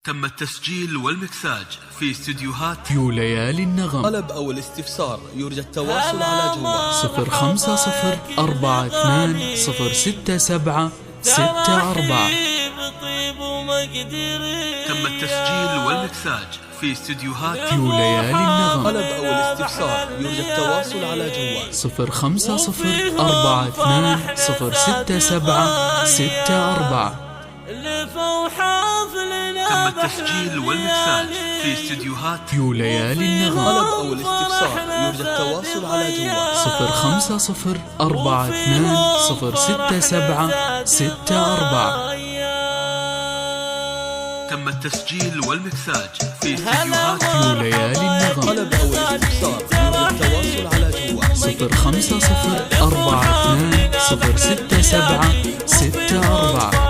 تم التسجيل والمكساج في استديوهات يو ليالي النغم. طلب أو الاستفسار يرجى التواصل على جوال 0504206764. تم التسجيل والمكساج في استديوهات يو ليالي النغم. طلب أو الاستفسار يرجى التواصل على جوال 0504206764. تم التسجيل والمكساج في استديوهات يو ليالي النغم. طلب أو الاستفسار يرجى التواصل على جوال 0504206764. تم التسجيل والمكساج في استديوهات يو ليالي النغم. طلب أو الاستفسار يرجى التواصل على جوال 0504206764.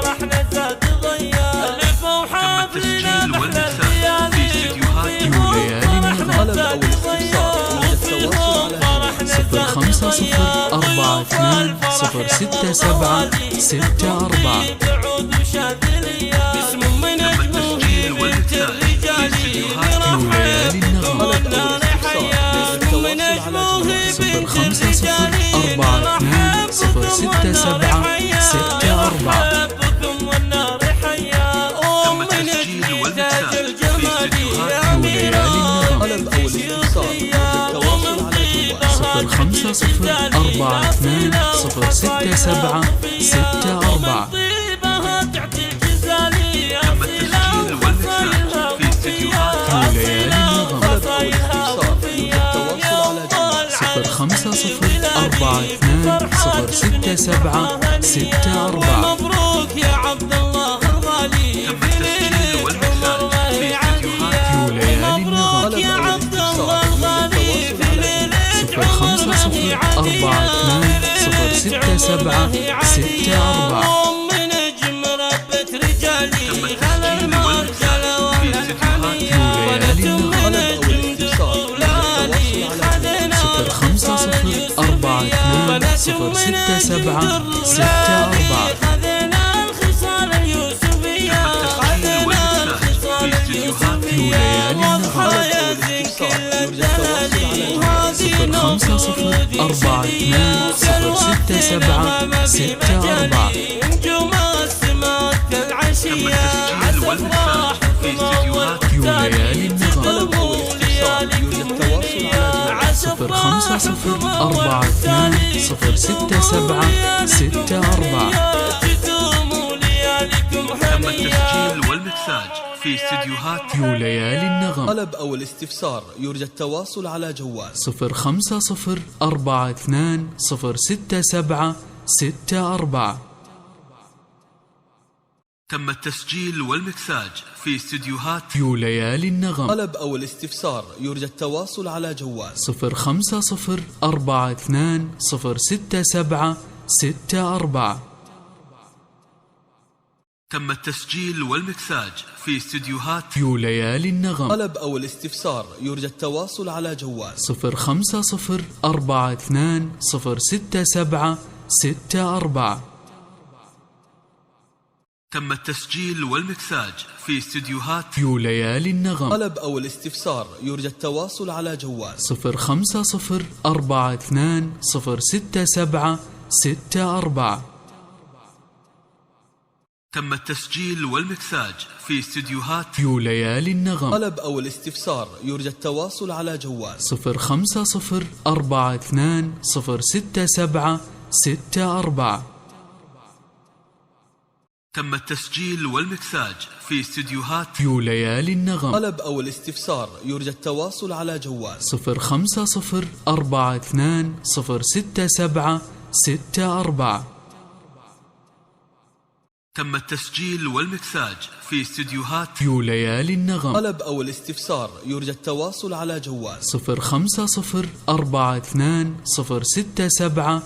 تم التسجيل والمكساج في استديوهات يو ليالي النغم. طلب أو الاستفسار يرجى التواصل على جوال 0504206764. تم التسجيل والمكساج في استديوهات يو ليالي النغم. طلب أو الاستفسار يرجى التواصل على جوال 0504206764. تم التسجيل والمكساج في استديوهات يو ليالي النغم. طلب أو الاستفسار يرجى التواصل على جوال 0504206764. تم التسجيل والمكساج في استديوهات يو ليالي النغم. طلب أو الاستفسار يرجى التواصل على جوال 0504206764. مبروك يا عبد الله الغالي. تم التسجيل والمكساج في استديوهات يو ليالي النغم. طلب أو الاستفسار يرجى التواصل على جوال 0504206764. من نجم ربة رجالي. تم التسجيل والمكساج في استديوهات يو ليالي النغم. طلب أو الاستفسار يرجى التواصل على جوال 0504206764. خذنا الخصال اليوسفية. تم التسجيل والمكساج في استديوهات يو ليالي النغم. طلب أو الاستفسار يرجى التواصل على جوال 0504206764. نجوم السماء كالعشية. تم التسجيل والمكساج في استديوهات يو ليالي النغم. طلب أو الاستفسار يرجى التواصل على جوال 0504206764. تم التسجيل والمكساج في استديوهات يو ليالي النغم. طلب أو الاستفسار يرجى التواصل على جوال 0504206764. تم التسجيل والمكساج في استديوهات يو ليالي النغم. طلب أو الاستفسار يرجى التواصل على جوال 0504206764. تم التسجيل والمكساج في استديوهات يو ليالي النغم. طلب أو الاستفسار يرجى التواصل على جوال 0504206764. تم التسجيل والمكساج في استديوهات يو ليالي النغم. طلب أو الاستفسار يرجى التواصل على جوال 0504206764. تم التسجيل والمكساج في استديوهات يو ليالي النغم. طلب أو الاستفسار يرجى التواصل على جوال 0504206764. تم التسجيل والمكساج في استديوهات يو ليالي النغم. طلب أو الاستفسار يرجى التواصل على جوال 0504206764. تم التسجيل والمكساج في استديوهات يو ليالي النغم. طلب أو الاستفسار يرجى التواصل على جوال 0504206764.